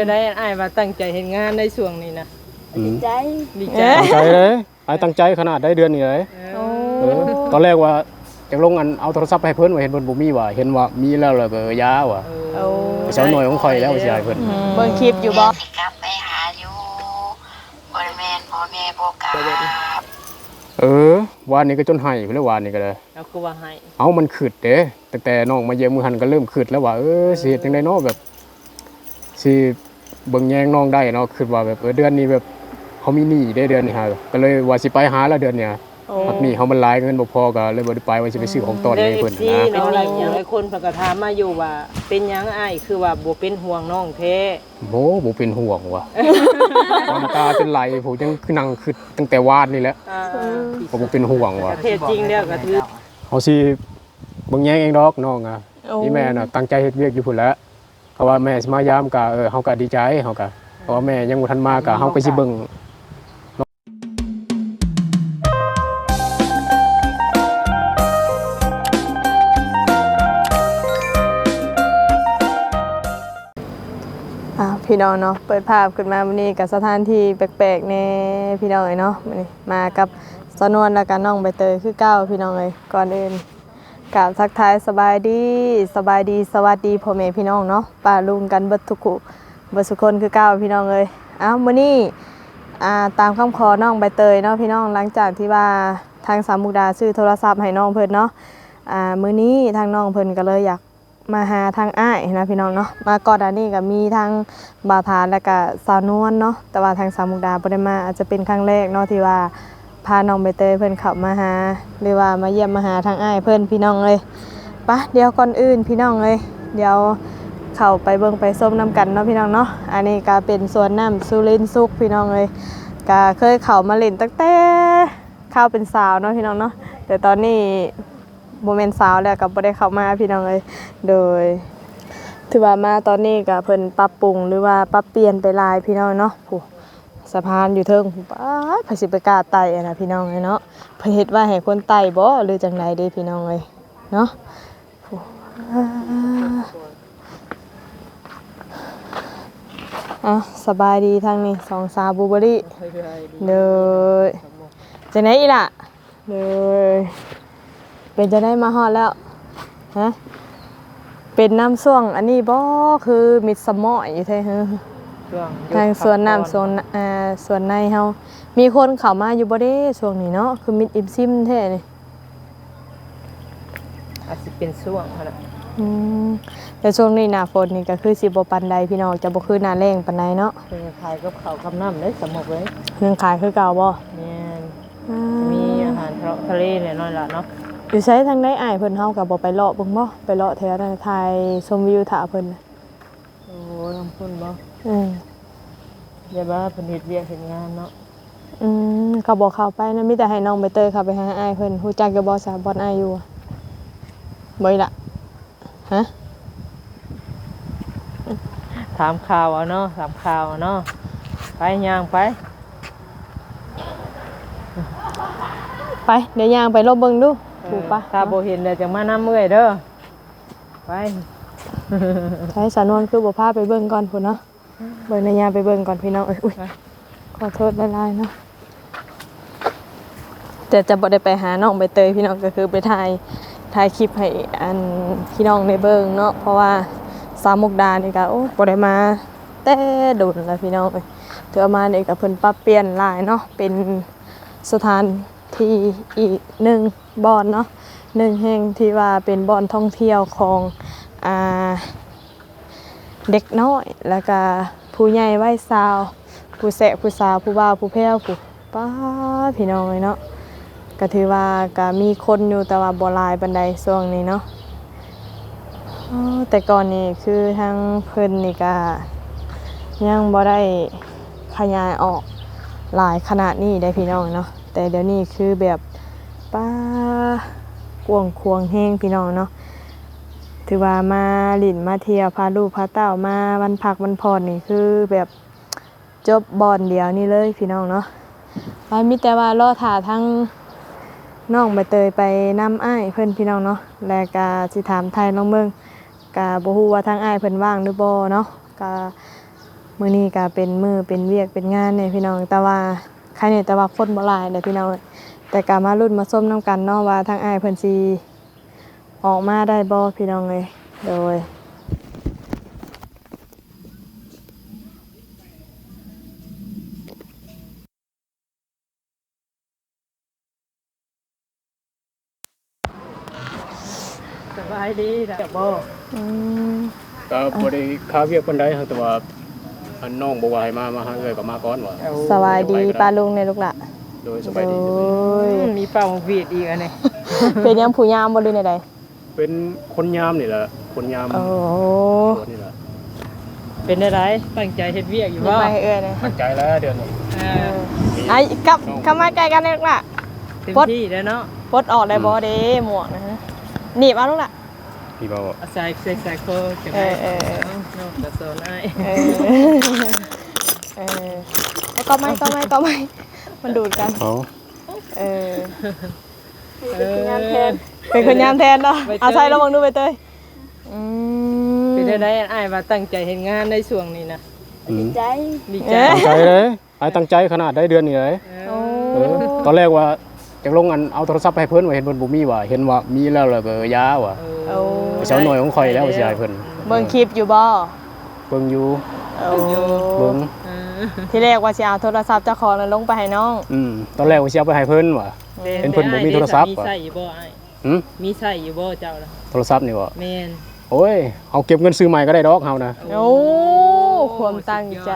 ได้อ้ายว่าตั้งใจเฮ็ดงานในช่วงนี้นะ ดีใจ ดีใจ ตั้งใจเลยตั้งใจขนาดได้เดือนนี้เลยตอนแรกว่าจะลงอันเอาโทรศัพท์ให้เพิ่นว่าเห็นเพิ่นบ่มีว่าเห็นว่ามีแล้วก็ยาว่ะ โอ้ เช้าหน่อยของข่อยแล้วสิให้เพิ่น เบิ่งคลิปอยู่บ่ กลับไปหาอยู่บริเวณพ่อแม่บอกกลับ วานนี้ก็จนให้พุ่นแล้ววานนี้ก็เลย เอากูว่าให้ เอามันขึ้นเด้ตั้งแต่น้องมาเยี่ยมมื้อหันก็เริ่มขึ้นแล้วว่าสิเฮ็ดจังได๋เนาะแบบสิเบิ่งแยงน้องได้เนาะคิดว่าแบบเดือนนี้แบบเขามีหนี้ได้เดือนนี้ฮะก็เลยว่าสิไปหาแล้วเดือนเนี้ยพักนี้เขามันหลายเงินบ่พอก็เลยบ่ได้ไปว่าสิไปซื้อของต้อนให้เพิ่น เด้ นะ เนาะหลายอย่างหลายคนเพิ่นก็ถามมาอยู่ว่าเป็นหยังอ้ายคือว่าบ่เป็นห่วงน้องแท้ โหบ่เป็นห่วงว่ะน้ำตาเป็นไหลผมยังคือนั่งคิดตั้งแต่วานนี่แหละผมบ่เป็นห่วงว่ะ ประเทศจริงแล้วก็ถือ เขาสิเบิ่งแยงเองดอกน้องอ่ะนี่แม่น่ะตั้งใจเฮ็ดเวียกอยู่พุ่นแหล้วเพราะว่าแม่สิมายามก็เฮาก็ดีใจเฮาก็เพราะว่าแม่ยังบ่ทันมาก็เฮาก็สิเบิ่ง พี่น้องเนาะเปิดภาพขึ้นมาวันนี้กับสถานที่แปลกๆในพี่น้องเนาะมื้อนี้มากับสนวนและกันน้องใบเตยคือเก้าพี่น้องก่อนอื่นกราบทักทายสบายดีสวัสดีพ่อแม่พี่น้องเนาะป้าลุงกันเบิดทุกคนคือเก้าพี่น้องมื้อนี้ตามคำขอน้องใบเตยเนาะพี่น้องหลังจากที่ว่าทางสามมุกดาซื้อโทรศัพท์ให้น้องเพิ่นเนาะมื้อนี้ทางน้องเพิ่นก็เลยอยากมาหาทางอ้ายนะพี่น้องเนาะมาก่อนอันนี้ก็มีทางบ่าวทานและก็สาวนวลเนาะแต่ว่าทางสามมุกดาบ่ได้มาอาจจะเป็นครั้งแรกเนาะที่ว่าพาน้องใบเตยเพิ่นเข้ามาหาหรือว่ามาเยี่ยมมาหาทางอ้ายเพิ่นพี่น้องเลยปะเดี๋ยวก่อนอื่นพี่น้องเลยเดี๋ยวเข้าไปเบิ่งไปส้มน้ำกันเนาะพี่น้องเนาะอันนี้ก็เป็นสวนน้ำสุรินทร์สุขพี่น้องเลยก็เคยเข้ามาเล่นตั้งแต่เข้าเป็นสาวเนาะพี่น้องเนาะแต่ตอนนี้โมเมนต์สาวแล้วก็บ่ได้เข้ามาพี่น้องเลยโดยถือว่ามาตอนนี้ก็เพิ่นปรับปรุงหรือว่าปรับเปลี่ยนไปหลายพี่น้องเนาะผู้สะพานอยู่เทิงผู้ป้าพระสิไปกล้าไต่นะพี่น้องเลยเนาะเพิ่นเฮ็ดว่าให้คนไต่บ่หรือจังไดเด้พี่น้องเลยเนาะสบายดีทางนี้สองสาวบูเบอรี่เลยจังได๋อีล่ะเลยเป็นจะได้มาฮอดแล้วฮะเป็นน้ำส่วงอันนี้บ่คือมิดสมออยู่แท้ทางสวนน้ำสวนในเฮามีคนเข้ามาอยู่บ่เด้ช่วงนี้เนาะคือมิดอิ่มซิมแท้นี่อาจสิเป็นช่วงนั่นแหละ แต่ช่วงนี้หน้าฝนนี่ก็คือสิบ่ปานใดพี่น้องจะบ่คือหน้าแล้งปานใดเนาะเพิ่นขายกับข้าวกับน้ำเลยสมกเลย เรื่องขายคือเก่าบ่แม่นมีอาหารทะเลแน่นอนล่ะเนาะอยู่ใช้ทางได้อ้ายเพิ่นเฮาก็บ่ไปเลาะเบิ่งบ่ไปเลาะแถวนั้นถ่ายชมวิวท่าเพิ่นโอ้ลำพูนบ่อย่าว่าเพิ่นเฮ็ดเวียกเฮ็ดงานเนาะก็บ่เข้าไปนะมีแต่ให้น้องใบเตยเข้าไปหาอ้ายเพิ่นฮู้จักอยู่บ่ซะบ่อนอ้ายอยู่บ่อีล่ะฮะถามข่าวเอาเนาะถามข่าวเอาเนาะไปย่างไปเดี๋ยวย่างไปลบเบิ่งดูถูกปะถ้าบ่เห็นเดี๋ยวจะมาน้ำเมื่อยเด้อไป ใช้สานวนคือบ่พาไปเบิ่งก่อนพุ่นเนาะเบิ่งในย่างไปเบิ่งก่อนพี่น้องอุ้ยขอโทษหลายๆเนาะแต่จะบ่ได้ไปหาน้องใบเตยพี่น้องก็คือไปถ่ายคลิปให้อันพี่น้องในเบิ่งเนาะเพราะว่าสามมุกดานี่ก็โอ้บ่ได้มาแต่โดนแล้วพี่น้องเจอมานี่ก็เพิ่นปรับเปลี่ยนหลายเนาะเป็นสถานที่อีกหนึ่งบ่อนเนาะหนึ่งแห่งที่ว่าเป็นบ่อนท่องเที่ยวของเด็กน้อยแล้วก็ผู้ใหญ่วัยสาวผู้แสะผู้สาวผู้บ่าวผู้แพ้วผู้ป้าพี่น้องเลยเนาะก็ถือว่าก็มีคนอยู่แต่ว่าบ่หลายปานใดช่วงนี้เนาะแต่ก่อนนี่คือทางเพิ่นนี่ก็ยังบ่ได้ขยายออกหลายขนาดนี้ได้พี่น้องเนาะแต่เดี๋ยวนี้คือแบบป้ากวงควงแห้งพี่น้องเนาะถือว่ามาหลินมาเที่ยวพาลูกพาเต้ามาวันพักวันผ่อนนี่คือแบบจบบอนเดียวนี่เลยพี่น้องเนาะมีแต่ว่ารอถ่าทั้งน้องใบเตยไปนำอ้ายเพิ่นพี่น้องเนาะแล้วก็สิถามไทยน้องเมืองก็บ่ฮู้ว่าทางอ้ายเพิ่นว่างหรือบ่เนาะก็ มื้อนี้ก็เป็นมื้อเป็นเวียกเป็นงานเนี่ยพี่น้องแต่ว่าใครเนี่ยแต่ว่าคนบ่หลายเด้อพี่น้องแต่ก็มาลุ้นมาส้มน้ำกันเนาะว่าทางอ้ายเพิ่นสิออกมาได้บ่พี่น้องเอ้ยโดยสบายดีนะบ่ อืม ก็บ่ได้ค้าเวียกปานใดครับแต่ว่าอันน้องบอกว่าให้มาหาเอ้ยก็มาก่อนว่า สบายดีป้าลุงในลูกหละ โดยสบายดี โอ้ย มีเป้าวีดอีกอันนี้ เป็นยังผู้ยามบ่หรือใด เป็นคนยามนี่แหละคนยาม ๆโอ้โห ตัวนี่แหละ เป็นอะไรตั้งใจเฮ็ดเวียกอยู่ นี่ บ่ ไปเอ้ยเลย ตั้งใจแล้วเดือนนี้ ไอ้กลับมาใกล้กันเลยลูกหละ เต็มที่แล้วเนาะ ปลดออกได้บ่เด้หมวกนะฮะหนีบเอาลูกหละ พี่บ่าว เอาใส่โคจังได๋น้องกระโซนอ้าย เออแล้วก็ไม่มันดูดกัน เอา เออ เป็นงานแทน เป็นคนยามแทนเนาะเอาใส่ระวังดูไปเตยอืม เป็นได้อ้ายว่าตั้งใจเฮ็ดงานในช่วงนี้นะ ดีใจ ดีใจ ตั้งใจเลยไอ้ตั้งใจขนาดได้เดือนนี้เลย โอ้ ตอนแรกว่าจะลงอันเอาโทรศัพท์ให้เพิ่นว่าเห็นเพิ่นบ่มีว่าเห็นว่ามีแล้วแล้วก็ยาว่ะ โอ้ เช้าหน่อยของข่อยแล้วสิให้เพิ่น เบิ่งคลิปอยู่บ่ เบิ่งอยู่ โอ้ เบิ่ง ที่แรกว่าสิเอาโทรศัพท์เจ้าของนั้นลงไปให้น้อง ตอนแรกว่าสิเอาไปให้เพิ่นว่ะ เห็นเพิ่นบ่มีโทรศัพท์ มี ว่ะ ใส่อยู่บ่อ้าย หึ มีใส่อยู่บ่เจ้าล่ะ โทรศัพท์นี่บ่ แม่น โอ้ยเอาเก็บเงินซื้อใหม่ก็ได้ดอกเฮานะ โอ้ความตั้งใจ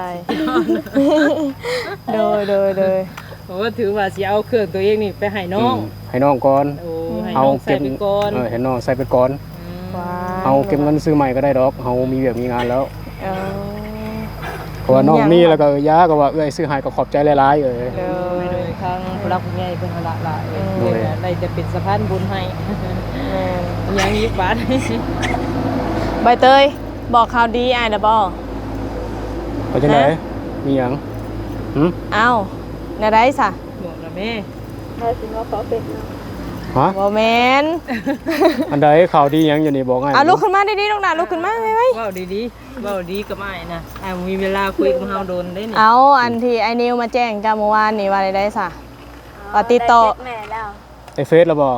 โดย เพราะว่าถือว่าสิเอาเครื่องตัวเองนี่ไปให้น้อง ให้น้องก่อน โอ้ให้น้องใส่ไปก่อน ให้น้องใส่ไปก่อน ว้า เอาเก็บเงินซื้อใหม่ก็ได้ดอกเฮามีเวียกมีงานแล้ว เออ เพราะว่าน้องมีแล้วก็ยาก็ว่าเอ้ยซื้อให้ก็ขอบใจหลายๆเอ้ย โดยทางผู้รักผู้ใหญ่เพิ่นเอาละ โดย ได้จะเป็นสะพานบุญให้ แม่น ยังอีกบาท ใบเตยบอกข่าวดีอ้ายเด้อบ่ ไปจังได๋มีหยังหึ เอ้าแน่ได้ซะ บอกละแม่ ฮะ บ่แม่น อันใดข่าวดีหยังอยู่นี่บอกง่าย เอาลุกขึ้นมาดีๆลูกหลานลุกขึ้นมาไว้ เว้าดีๆเว้าดีกับอ้ายนะอ้ายมีเวลาคุยกับเฮาโดนได้นี่ เอาอันที่ไอ้นิวมาแจ้งจ้าเมื่อวานนี่ว่าได้ซะว่าติดต่อ แม่แล้ว ได้เฟซแล้วบ่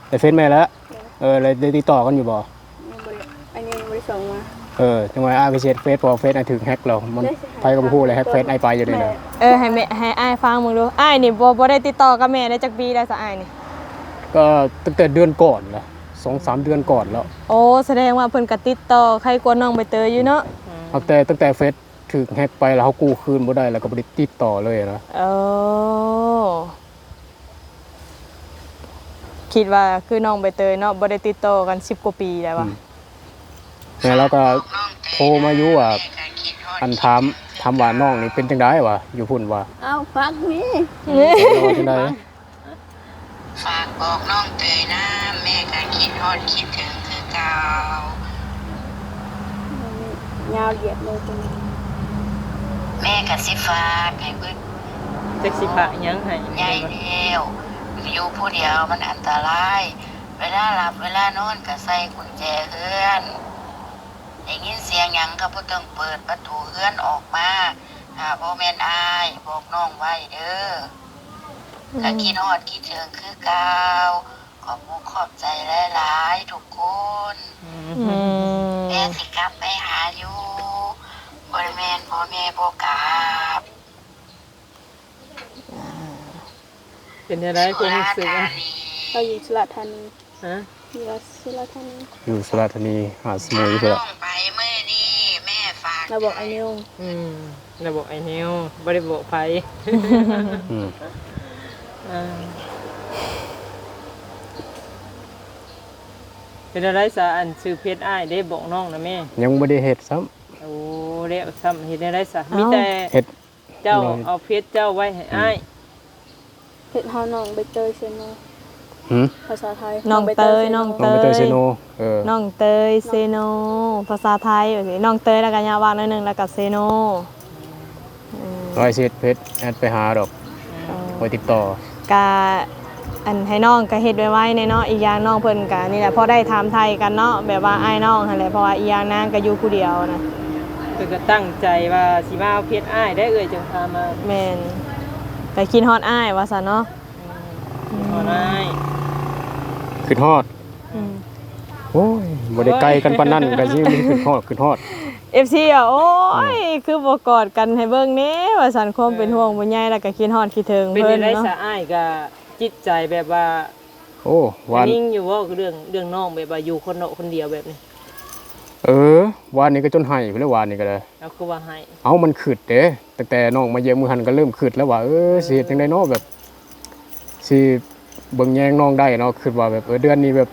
ได้เฟซแม่แล้วเลยได้ติดต่อกันอยู่บ่ อันนี้บริส่งมา จังหวะอ้ายไปเช็ดเฟซพอเฟซอ้ายถึงแฮ็กแล้วมันไผก็บ่ฮู้เลยแฮ็กเฟซอ้ายไปอยู่นี่นะ ให้แม่ให้อ้ายฟังมึงดูอ้ายนี่บ่ได้ติดต่อกับแม่ได้จักปีได้ซะอ้ายนี่ ก็ตั้งแต่เดือนก่อนละ2-3 เดือนก่อนแล้ว โอ้แสดงว่าเพิ่นก็ติดต่อใครกว่าน้องใบเตยอยู่เนาะ ตั้งแต่เฟซถูกแฮ็กไปแล้วเขากู้คืนบ่ได้แล้วก็บ่ได้ติดต่อเลยนะ คิดว่าคือน้องใบเตยเนาะบ่ได้ติดต่อกัน10กว่าปีแล้วว่ะ แม่เราก็โทรมาอยู่ว่าอันถามว่าน้องนี่เป็นจังได๋วะอยู่พุ่นว่า เอาฟังนี่ ว่าจังได๋ ฝากบอกน้องเตยนะแม่ก็คิดฮอดคิดถึงคือเก่าย าวเหยียดเลยตรงนี้ แม่ก็สิฝากให้เพิ่น จักสิพะยังให้ ใหญ่แล้วอยู่ผู้เดียวมันอันตราย เวลาหลับเวลานอนก็ใส่กุญแจเฮือนได้ยินเสียงหยังก็บ่ต้องเปิดประตูเฮือนออกมาบ่แม่นอายบอกน้องไว้เด้อก็คิดฮอดคิดถึงคือเก่าขอบคุณขอบใจหลายๆทุกคน แม่สิกลับไปหาอยู่บริเวณพ่อแม่บ่กลับ เป็นจังได๋ความรู้สึกอ่ะ เราอยู่สุราษฎร์ธานี ฮะ อยู่สุราษฎร์ธานี อยู่สุราษฎร์ธานีหาดสมุยพุ่น น้ ล่ะ องไปมื้อนี้แม่ฝาก เราบอกไอ้นิว ระบบไอ้นิวบ่ได้บอกไผ อืม เป็นอะไรซะอันซื้อเพชรอ้ายได้บอกน้องนะแม่ ยังบ่ได้เฮ็ดซ้ำ โอ้เรียกซ้ำเฮ็ดได้ไรซะมีแต่ เฮ็ด เจ้าเอาเพชรเจ้าไว้ให้อ้าย เพชรเฮาน้องใบเตยเซโน หึ ภาษาไทย น้องเตยน้อง น้องไปเตยเซโนน้องเตยเซโนภาษาไทยว่าสิน้องเตยแล้วก็ยาวว่าหน่อยหนึงแล้วก็เซโน ร้อยเฮ็ดเพชรแอดไปหาดอกไว้ติดต่อก ะอันให้น้องก็เฮ็ดไว้ๆในเนาะอีกอย่างน้องเพิ่นก็นี่แหละพอได้ถามไทยกันเนาะแบบว่าอ้ายน้องหั่นแหละเพราะว่าอีกอย่างนางก็อยู่ผู้เดียวนะ เพิ่นก็ตั้งใจว่าสิมาเอาเพชรอ้ายได้เอ่ยจังพามา แม่นก็คิดฮอดอ้ายว่าซั่นเนาะ ขออ้าย ขึ้นฮอด อืม โอ้ยบ่ได้ไกลกันปานนั้นก็สิมันขึ้นฮอด FC อ่ะโอ้ยคือบ่กอดกันให้เบิ่งแหน่ว่าซั่นความเป็นห่วงบ่ใหญ่แล้วก็คิดฮอดคิดถึง เป็น เพิ่น ได้ เนาะ สะอ้ายก็จิตใจแบบว่า โอ้วาน นิ่งอยู่ว่าเรื่องน้องแบบว่าอยู่คนเนาะคนเดียวแบบนี้ วานนี้ก็จนไห้ไปแล้ววานนี้ก็ได้ แล้วคือว่าให้ เอามันขึ้นเด้ตั้งแต่น้องมาเยี่ยมมือหันก็เริ่มขึ้นแล้วว่าสิเฮ็ดจังได๋เนาะแบบสิเบิ่งแยงน้องได้เนาะคิดว่าแบบเดือนนี้แบบ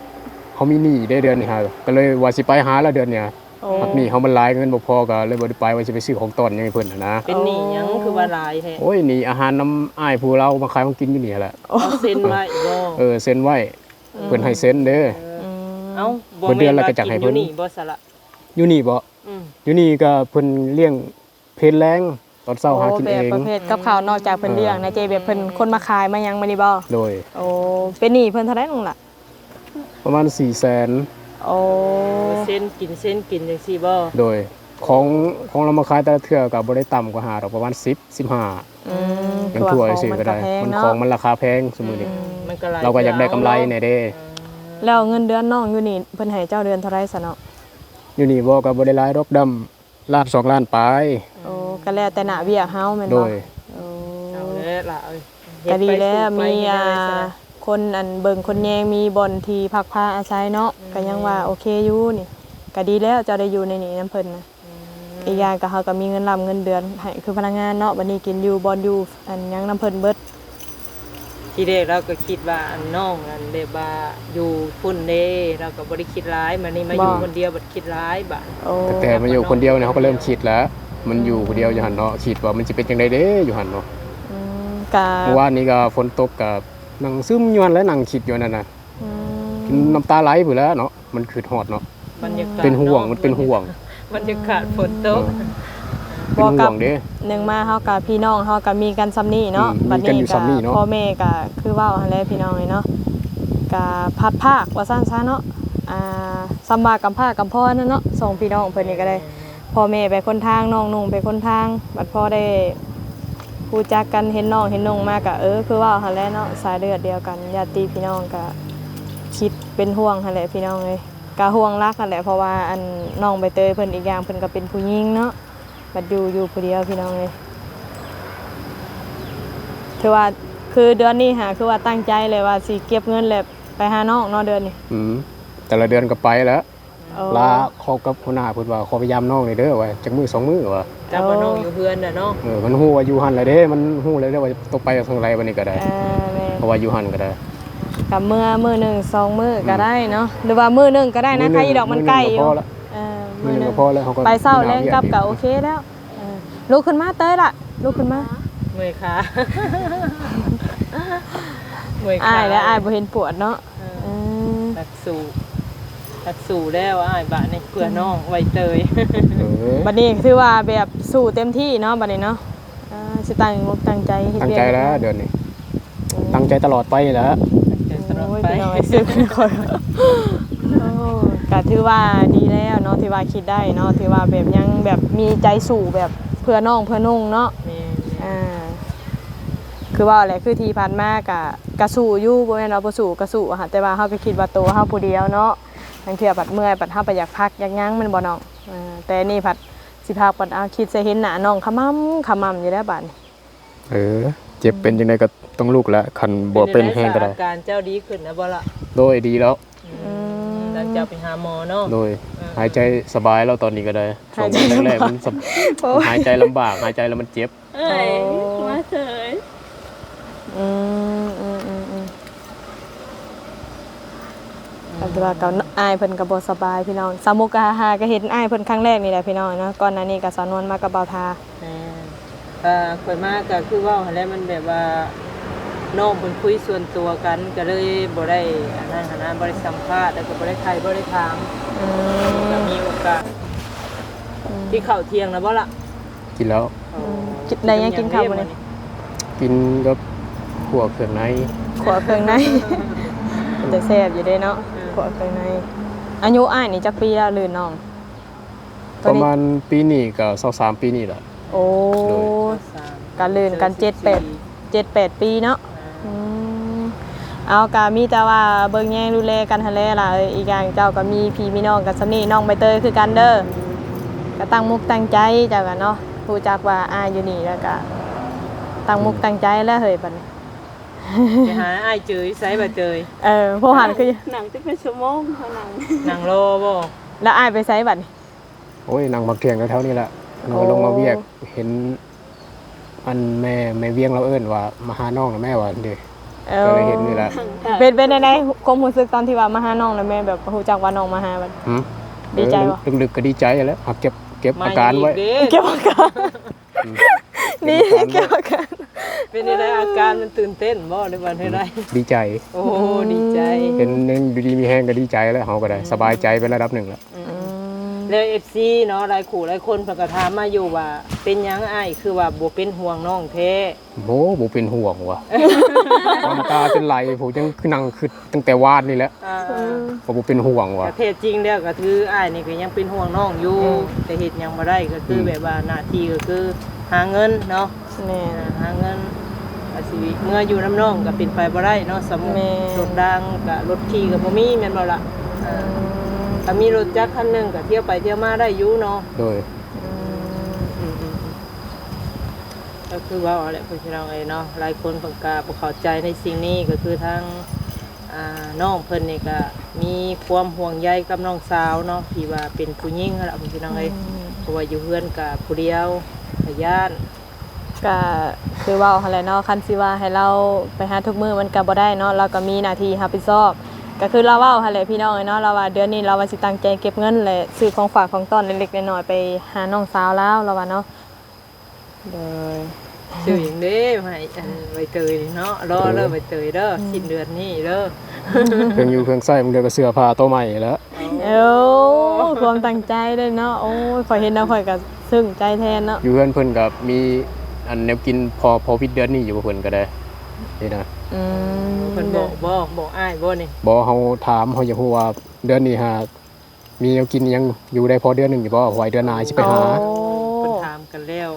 เฮามีหนี้ได้เดือนนี้ฮะก็เลยว่าสิไปหาแล้วเดือนเนี้ย โอ้ พักหนี้เฮามันหลายเงินบ่พอก็เลยบ่ได้ไปว่าสิไปซื้อของต้อนหยังให้เพิ่นน่ะนะ เป็นหนี้หยังคือว่าหลายแท้ โอ้ยหนี้อาหารน้ำอ้ายผู้เรามาขายของกินอยู่นี่แหละ เอาเซ็นไว้บ่ เซ็นไว้เพิ่นให้เซ็นเด้อ เอ้าบ่ เดื แม่ อน น ละ ว่า ก็จักให้ กินอ เพิ่ ยู่ น นี่บ่สละ อยู่นี่บ่ อืม อยู่นี่ก็เพิ่นเลี้ยงเพลแรงตอนเช้าหากิน แบ เอบ ง ประเภทกับข้าวนอกจากเพิ่นเลี้ยงนะเจแบบเพิ่นคนมาขายมาหยังมานี่บ่ โดย โอ้เป็นหนี้เพิ่นเท่าไหร่นึงล่ะ ประมาณ 400,000 โอ้ เส้นกินจังซี่บ่ โดยของเรามาขายแต่ละเทื่อก็บ่ได้ต่ำกว่า5ดอกประมาณ10 15 อืม ยังทั่วสิก็ได้ แพง มัน เนาะ ของมันราคาแพงสมมุตินี้ มันก็หลาย เราก็อยากได้กำไรแน่เด้ แล้วเงินเดือนน้องอยู่นี่เพิ่นให้เจ้าเดือนเท่าไหร่ซะเนาะ อยู่นี่บ่ก็บ่ได้หลายดอกดำล้าน2ล้านปลาย โอ้ก็แล้วแต่หน้าเวียกเฮาแม่น โด บ่ ย โอ้ เอาแล้วล่ะเอ้ย ก็ดีแล้ว เฮ็ดไป มี สู่ไปให้ได้ซะ คนอันเบิ่งคนแยงมีบ่อนที่พักผ้าอาศัยเนาะก็ยังว่าโอเคอยู่นี่ก็ดีแล้วเจ้าได้อยู่ในนี้นํเพิ่นนะอีกอย่างก็เฮาก็มีเงินรับเงินเดือนให้คือพนักงานเนาะบัดนี้กินอยู่บ่อนอยู่อันหยังนํเพิ่นเบิด ที่แรกเราก็คิดว่าอันน้องอันแบบว่าอยู่พุ่นเด้เราก็บ่ได้คิดร้ายมานี่มาอยู่คนเดียวบัดคิดร้ายบัด โอ้ แต่มาอยู่คนเดียวเนี่ยเขาก็เริ่มคิดแล้ว มันอยู่คนเดียวอยู่หั่นเนาะคิดว่ามันสิเป็นจังไดเด้อยู่หั่นเนาะ อืมก็ เมื่อวานนี้ก็ฝนตกก็นั่งซึมอยู่หั่นแล้วนั่งคิดอยู่นั่นน่ะ อื กิน ม น้ำตาไหลพุ่นแล้วเนาะมันคือฮอดเนาะ บรรยากาศ เป็นห่วงมันเป็นห่วง บรรยากาศฝนตก เป็นห่วงเด้ หนึ่งมาเฮากับพี่น้องเฮาก็มีกันซ้ำนี้เนาะ มีกันอยู่ซ้ำนี่เนาะ พ่อแม่ก็คือเว้าหั่นแหละพี่น้องเนาะก็พัดภาคว่าซั่นซะเนาะสำบากกำพร้ากำพ่อนั่นเนาะส่งพี่น้องเพิ่นนี่ก็ได้พ่อแม่ไปคนทางน้องนุ่งไปคนทางบัดพ่อได้รู้จักกันเห็นน้องเห็นนุ่งมาก็คือเว้าหั่นแหละเนาะสายเลือดเดียวกันญาติพี่น้องก็คิดเป็นห่วงหั่นแหละพี่น้องเอ้ยก็ห่วงรักนั่นแหละเพราะว่าอันน้องใบเตยเพิ่นอีกอย่างเพิ่นก็เป็นผู้หญิงเนาะบัดอยู่ผู้เดียวพี่น้องเอ้ยถือว่าคือเดือนนี้หาคือว่าตั้งใจเลยว่าสิเก็บเงินแล้วไปหาน้องเนาะเดือนนี้ แต่ละเดือนก็ไปแล้ว โอ้ ลาขอกับหัวหน้าเพิ่นว่าขอพยายามน้องหน่อยเด้อว่าจักมื้อ2มื้อว่า จับว่าน้องอยู่เฮือนน่ะเนาะ มันฮู้ว่าอยู่หั่นแล้วเด้มันฮู้แล้วเด้อว่าตกไปทางไรบัดนี้ก็ได้ แม่ เพราะว่าอยู่หั่นก็ได้ กับมื้อหนึ่งสองมื้อก็ได้เนาะหรือว่ามื้อหนึงก็ได้นะใครอีดอกมันใกล้อยู่ มื้อหนึงก็พอแล้วเขาก็ ไปเช้าแรงกลับก็โอเคแล้วลุกขึ้นมาเต้ยล่ะลุกขึ้นมา เมื่อยขาเมื่อยขา อ้ายแล้วอ้ายบ่เห็นปวดเนาะอืม ตักสู่แล้วอ้ายบะนี่เพื่อน้องไว้เตย บัดนี้คือว่าแบบสู้เต็มที่เนาะบัดนี้เนาะสิตั้งงบตั้งใจเฮ็ด ตั้ง เวียก ใจแล้วเดือนนี้ตั้งใจตลอดไปแหล้ว จะตลอด โอ้ย ไป พี่น้อยซึ้งคนโอ้ก็ถือว่าดีแล้วเนาะที่ว่าคิดได้เนาะที่ว่าแบบยังแบบมีใจสู้แบบเพื่อน้องเพื่อนุ่งเนาะ แม่ คือว่าอะไรคือที่ผ่านมากะสู้อยู่บ่แม่นว่าบ่สู้กะสู้ค่ะแต่ว่าเฮาก็คิดว่าโตเฮาผู้เดียวเนาะทั้งเทื่อบัดเมื่อยบัดเฮาไปอยากพักอยากหยังแมันบ่น้องแต่นี่ผัดสิพักบัดเอาคิดใส่เห็นหน้าน้องขมำอยู่แล้วบัดนี้ เจ็บเป็นจังไดก็ต้องลุกแล้วคันบ่เป็นแห้งก็ได้ อาการเจ้าดีขึ้นนะบ่ล่ะ โดยดีแล้ว หลังจากไปหาหมอเนาะ โดยหายใจสบายแล้วตอนนี้ก็ได้ช่วงแรกๆมันหายใจลำบากหายใจแล้วมันเจ็บ เอ้ยมาเฉย อืมแต่ว่ากับอ้ายเพิ่นก็บ่สบายพี่น้องสามุกหาก็เห็นอ้ายเพิ่นครั้งแรกนี่แหละพี่น้องเนาะก่อนหน้านี้ก็สาวนวลมากับบ่าวทา ข่อยมากก็คือว่าหั่นแหละมันแบบว่าน้องเพิ่นคุยส่วนตัวกันก็เลยบ่ได้อันนั้นหันนะบ่ได้สัมภาษณ์แล้วก็บ่ได้ใครบ่ได้ถามก็มีโอกาสที่ข้าวเที่ยงนะบ่ล่ะ กินแล้ว คิดได้ยังกินข้าวบ่นี่ กินกับพวกเครื่องใน ขวเครื่องในแต่แซ่บอยู่เด้เนาะขวเครื่องในอายุอ้ายนี่จักปีแล้วลืนน้อง ประมาณปีนี้ก็23ปีนี่แหละ โอ้ โดย การเลื่อนกัน7-8 ปีเนาะอืมเอากะมีแต่ว่าเบิ่งแย่งดูแลกันหั่นแหละล่ะอีกอย่างเจ้าก็มีพี่มีน้องกันซำนี้น้องใบเตยคือกันเด้อก็ตั้งมุกตั้งใจเจ้ากันเนาะรู้จักว่าอ้ายอยู่นี่แล้วก็ตั้งมุกตั้งใจแล้วเฮ้ยบัดนี้ ไปหาอ้ายเจยไสบ่เจย ผู้หันคือ หนังจะเป็นชั่วโมงเท่านั้น นางโลบ่ แล้วอ้ายไปไสบัดนี้ โอ้ยนั่งบักเถียงแถวๆนี้แหละเราลงมาเวียกเห็นอันแม่เวียงเราเอิ้นว่ามาหาน้องนะแม่ว่าเด้ก็เลยเห็นนี่แหละ เป็นในความรู้สึกตอนที่ว่ามาหาน้องแล้วแม่แบบรู้จักว่าน้องมาหาบัด หืม ดีใจบ่ ลึกๆก็ดีใจแหล้วเก็บอาการไว้ เก็บอาการนี่เก็บอาการ เป็นอะไรอาการมันตื่นเต้นบ่หรือว่าได ดีใจ โอ้ดีใจ เห็นยังอยู่ดีมีแห้งก็ดีใจแล้วเฮาก็ได้สบายใจไประดับหนึ่งแล้ว แล้ว FC เนาะหลายคู่หลายคนเพิ่นก็ถามมาอยู่ว่าเป็นหยังอ้ายคือว่าบ่เป็นห่วงน้องแท้ โหบ่เป็นห่วงว่ะ น้ำตาเป็นไหลผมยังคือนั่งคือตั้งแต่วาดนี่แหละ ก็บ่เป็นห่วงว่ะ แต่แท้จริงแล้วก็คืออ้ายนี่ก็ยังเป็นห่วงน้องอยู่แต่เฮ็ดหยังบ่ได้ก็คือแบบว่าหน้าที่ก็คือหาเงินเนาะ แม่ หาเงินอาชีวิตเมื่ออยู่น้ำน้องก็เป็นไปบ่ได้เนาะสมมุติ แม่ รถดังก็รถขี่ก็บ่มีแม่นบ่ล่ะถ้ามีรถจักรคันหนึงก็เที่ยวไปเที่ยวมาได้อยู่เนาะ โดย ก็คือว่าอะไรพี่น้องเอ้ยเนาะหลายคนเพิ่นก็บ่เข้าใจในสิ่งนี้ก็คือทางน้องเพิ่นนี่ก็มีความห่วงใยกับน้องสาวเนาะที่ว่าเป็นผู้หญิงนั่นล่ะพี่น้องเอ้ยเพราะว่าอยู่เฮือนกับผู้เดียวพยาน ก็คือเว่าหั่นแหละเนาะคันสิว่าให้เราไปหาทุกมื้อมันก็บ่ได้เนาะเราก็มีหน้าที่รับผิดชอบก็คือเราเว้าหั่นแหละพี่น้องเอ้ยเนาะเราว่าเดือนนี้เราว่าสิตั้งใจเก็บเงินและซื้อของฝากของต้อนเล็กๆน้อยๆไปหาน้องสาวแล้วเราว่าเนาะโดย ชื่อหยังเด้ให้ใบเตยเนาะรอเด้อใบเตยเด้อสิ้นเดือนนี้เด้อ เครื่องอยู่เครื่องใช้มันเดียวก็เสื้อผ้าตัวใหม่แล้ว เอ้าความตั้งใจเลยเนาะโอ้ยข่อยเห็นแล้วข่อยก็ซึ้งใจแทนเนาะ อยู่เพื่อนเพิ่นกับมีอันแนวกินพอพิดเดือนนี้อยู่บ่เพิ่นก็ได้นี่นะ เพิ่นบอกอ้ายบ่นี่ บ่เฮาถามเฮาอยากรู้ว่าเดือนนี้หามีแนวกินยังอยู่ได้พอเดือนหนึงอยู่บ่ไว้เดือนหน้าสิไปหา เพิ่นถามกันแล้ว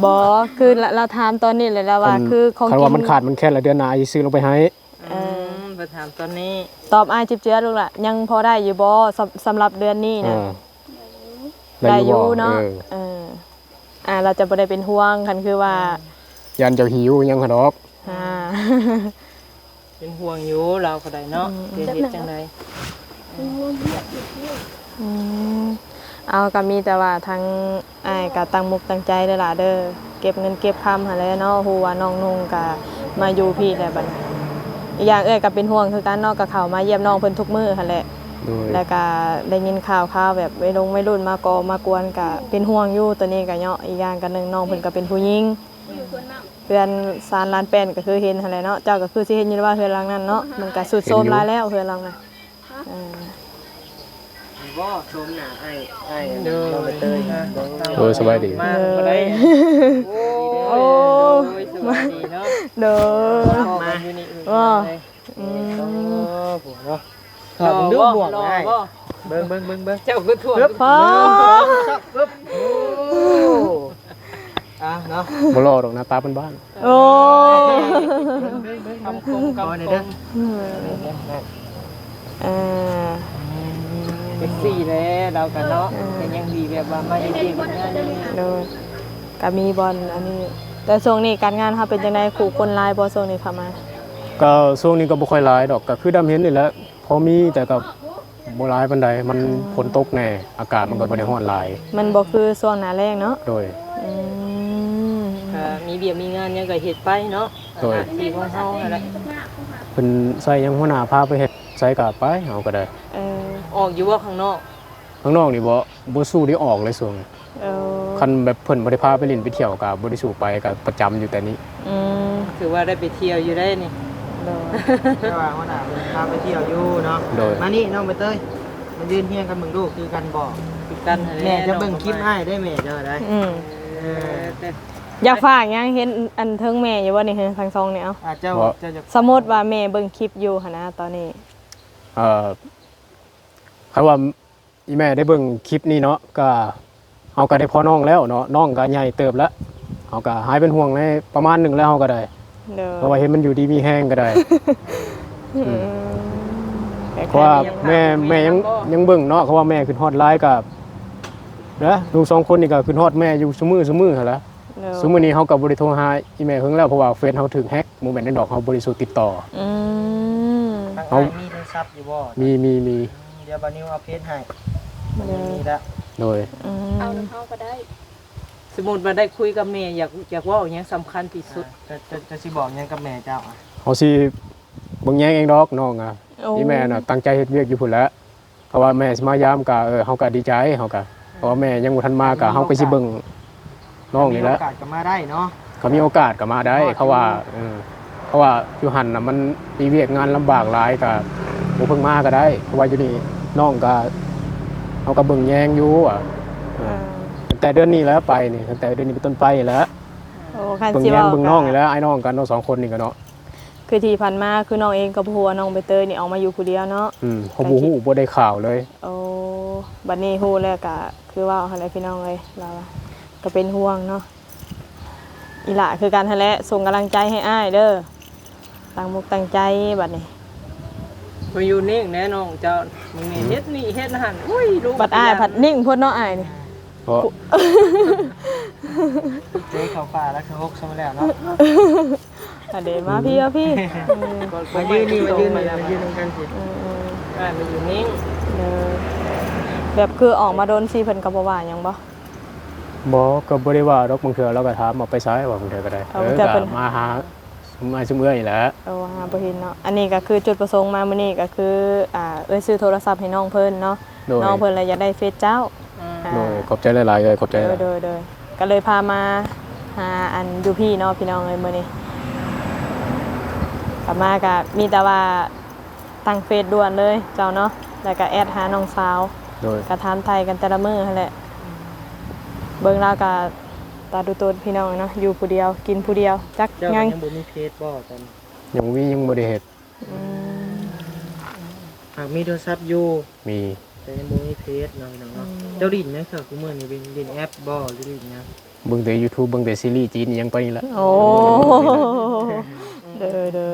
บ่คือเราถามตอนนี้เลยแล้วว่าคือของ คัน กิ ว่ามันขาดมันแค่ละเดือนหน้าสิซื้อลงไปให้ เพิ่นถามตอนนี้ ตอบอ้ายจิบเจือลูกล่ะยังพอได้อยู่บ่สำหรับเดือนนี้นะ ได้อยู่ เนาะเราจะบ่ได้เป็นห่วงคันคือว่า ยันเจ้าหิวยังหะดอก เป็นห่วงอยู่เราก็ได้เนาะเฮ็ดจังได๋ เอาก็มีแต่ว่าทั้งอ้ายก็ตั้งมุกตั้งใจเด้อล่ะเด้อเก็บเงินเก็บคำหั่นแหละเนาะฮู้ว่าน้องนุ่งก็มาอยู่พี่แล้วบัดนี้อีกอย่างก็เป็นห่วงคือกันเนาะก็เข้ามาเยี่ยมน้องเพิ่นทุกมื้อหั่นแหละ โดย แล้วก็ได้ยินข่าวแบบวัยรุ่นมากวนก็เป็นห่วงอยู่ตัวนี้ก็เนาะอีกอย่างก็นึงน้องเพิ่นก็เป็นผู้หญิงเพื่อนซานลานแป้นก็คือเห็นหั่นแหละเนาะเจ้าก็คือสิเห็นอยู่ว่าเฮือนหลังนั้นเนาะมันก็สุดโทรมหลายแล้วเฮือนหลังนั้น บ่ชมหน้าอ้ายเด้อใบเตย สบายดี มาบ่ได้โอ้ยสวัสดีเนาะ เด้อ มาอยู่นี่ ถอดดูหมวกได้เบิ่ง เจ้าก็ถ่วง พ่อ เนาะ บ่รอดอกหน้าตาบ้าน โอ้ คำคมคำคม เป็นสี่แล้วเรากันเนาะแต่ยังดีแบบว่ามาเย็นๆงานนี้ เด้อก็มีบอลอันนี้แต่ช่วงนี้การงานเฮาเป็นจังได๋ขู่คนหลายบ่ช่วงนี้เข้ามา ๆก็ช่วงนี้ก็บ่ค่อยหลายดอกก็คือดำเห็นนี่แหละพอมีแต่ก็บ่หลายปานใดมันฝนตกแน่อากาศมันก็บ่ได้ร้อนหลาย มันบ่คือช่วงหน้าแล้งเนาะ โดย มีเบียมีงานยังก็เฮ็ดไปเนาะที่ของเฮาอะไร เพิ่นใส่ยังหัวหน้าพาไปเฮ็ดใส่ก็ไปเอาก็ได้ ออกอยู่ว่าข้างนอก ข้างนอกนี่บ่สู้ได้ออกเลยส่วงคันแบบเพิ่นบ่ได้พาไปเล่นไปเที่ยวก็บ่ได้สู้ไปก็ประจำอยู่แต่นี้ ถือว่าได้ไปเที่ยวอยู่ได้นี่ แต่ว่าวันน่ะพาไปเที่ยวอยู่เนาะ โดย มานี่น้องใบเตยมายืนเฮียงกันมึงดูคือกันบอก ติดกัน แม่จะเบิ่งคลิปให้ได้แม่เด้อได้ แต่ อยากฝากหยังเห็นอันเทิงแม่อยู่บ่นี่ทางซองเนี่ยเอา เจ้าจะ สมมติว่าแม่เบิ่งคลิปอยู่หั่นนะตอนนี้ คันว่า อีแม่ได้เบิ่งคลิปนี้เนาะก็เฮาก็ได้พ่อน้องแล้วเนาะน้องก็ใหญ่เติบแล้วเฮาก็หายเป็นห่วงในประมาณหนึงแล้วเฮาก็ได้ เด้อ เพราะว่าเห็นมันอยู่ดีมีแห้งก็ได้ อืม เพราะว่าแม่ยังเบิ่งเนาะเพราะว่าแม่ขึ้นฮอดไลน์กับนะลูกสองคนนี่ก็ขึ้นฮอดแม่อยู่ซุมื้อหั่นล่ะ เด้อ ซุมื้อนี้เฮาก็บ่ได้โทรหาอีแม่เพิ่งแล้วเพราะว่าเฟซเฮาถูกแฮ็กบ่แม่นได้ดอกเฮาบริสุทธิ์ติดต่อ อืม ทาง เอา มีโทรศัพท์อยู่บ่ มี เดี๋ยวบานิวเอาเพจให้ เด้อ มีละ โดย อืม เอาน้ำเขาก็ได้ สมมุติว่าได้คุยกับแม่อยากเว้าหยังสำคัญที่สุด จะสิบอกหยังกับแม่เจ้าอ่ะ เฮาสิเบิ่งแยงเองดอกน้องอ่ะ โอ้ อีแม่น่ะตั้งใจเฮ็ดเวียกอยู่พุ่นแหล้วเพราะว่าแม่สิมายามก็เฮาก็ดีใจเฮาก็เพราะว่าแม่ยังบ่ทันมาก็เฮาก็สิเบิ่งน้องนี่แหละ มีโอกาสก็มาได้เนาะ ก็มีโอกาสก็มาได้เขาว่าเพราะว่าอยู่หันน่ะมันมีเวียกงานลำบากหลายก็บ่เพิ่งมาก็ได้เพราะว่าอยู่นี่น้องก็เฮาก็เบิ่งแยงอยู่อ่ะ อ่า ตั้งแต่เดือนนี้แล้วไปนี่ตั้งแต่เดือนนี้เป็นต้นไปแล้ว โอ้คัน เบิ่ง สิ แยง เว้า เบิ่งน้องนี่แหล้วไอ้น้องกันน้องสองคนนี่ก็เนาะ คือที่ผ่านมาคือน้องเองกับผัวน้องใบเตยนี่ออกมาอยู่ผู้เดียวเนาะ เขาบ่ฮู้บ่ได้ข่าวเลย โอ้บัดนี้ฮู้แล้วก็คือว่าอะไรพี่น้องเลยเราอะก็เป็นห่วงเนาะอีหล่ะคือการทะเลส่งกำลังใจให้อ้ายเด้อตั้งมุกตั้งใจบัดนี้ มาอยู่นิ่งแน่น้องเจ้ามึงนี่เฮ็ดนี่เฮ็ดนั่นอุ้ยลูก บัดอ้ายผัดนิ่งพ้นเนาะอ้ายนี่ เพราะ เจ๊เข้าป่าแล้วคือฮกซะมาแล้วเนาะ อะเดมาพี่ว่าพี่อืม มายืนนี่มายืนตรงกันสิ อืม อ่ามาอยู่นิ่ง เด้อแบบคือออกมาโดนซีเพิ่นก็บ่ว่าหยังบ่ บ่ก็บ่ได้ว่าดอกบางเทื่อเราก็ถามเอาไปซ้ายว่าบางเทื่อก็ได้ เอาแต่เพิ่ ก็ น มาหามาซุมื้อนี่แหละ เอาหาบ่เห็นเนาะอันนี้ก็คือจุดประสงค์มามื้อนี้ก็คือซื้อโทรศัพท์ให้น้องเพิ่นเนาะ โดย น้องเพิ่นเลยอยากได้เฟซเจ้า โดยขอบใจหลายๆเลยขอบใจหลาย โดยก็เลยพามาหาอันอยู่พี่เนาะพี่น้องเลยมื้อนี้กลับมาก็มีแต่ว่าตั้งเฟซด่วนเลยเจ้าเนาะแล้วก็แอดหาน้องสาว โดย ก็ถามไทยกันแต่ละมื้อนั่นแหละเบิ่งแล้วก็ตาดูตัวพี่น้องเนาะอยู่ผู้เดียวกินผู้เดียวจัก เจ้า ยัง ยังบ่มีเพจบ่ตอน ยังบ่ได้เฮ็ด อืม หากมีโทรศัพท์อยู่ มี แต่ยังบ่มีเพจเนาะพี่น้องเนาะเจ้าดินนะค่ะคือมื้อนี้เป็นดินแอปบ่หรือดินหยัง เบิ่งแต่ YouTube เบิ่งแต่ซีรีส์จีนอิหยังไปนี่แหละ โอ้เด้อ เด้อ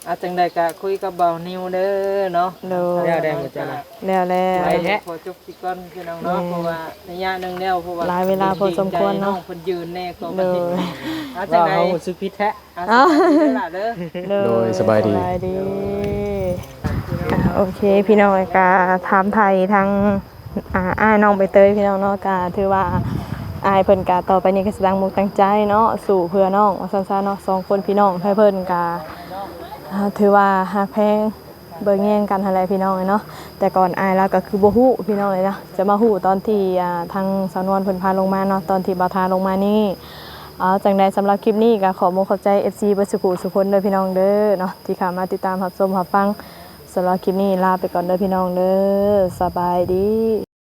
อาจังใดก็คุยกับเบานิวเด้อเนาะ เด้อ แล้วได้หมดจ้ะนะ แล้ว ไปขอจบสิก่อนพี่น้องเนาะเพราะว่าระยะหนึงแล้วเพราะว่า หลายเวลาพอสมควรเนาะ องเพิ่นยืนแน่ก็บ่ เด้อ เห็นอาจัง ว่า ใด เฮารู้สึกผิดแท้ อาสวัสดีล่ะเด้อ โดยสบายดี โอเคพี่น้องก็ถามไทยทางอ้ายน้องใบเตยพี่น้องเนาะก็ถือว่าอายเพิ่นก็ต่อไปนี้ก็แสดงมุกตั้งใจเนาะสู่เพื่อน้องว่าซั่นๆเนาะสองคนพี่น้องให้เพิ่นก็ถือว่าฮักแพงเบิ่งแย่งกันหั่นแหละพี่น้องเนาะแต่ก่อนอายแล้วก็คือบ่ฮู้พี่น้องเลยนะจะมาฮู้ตอนที่ทางสาวนวลเพิ่นพาลงมาเนาะตอนที่บ่าวทาลงมานี่จังใดสำหรับคลิปนี้ก็ขอมุกขอบใจ FC เบ่สุขุสุคนเด้อพี่น้องเด้อเนาะที่เข้ามาติดตามรับชมรับฟังสำหรับคลิปนี้ลาไปก่อนเด้อพี่น้องเด้อสบายดี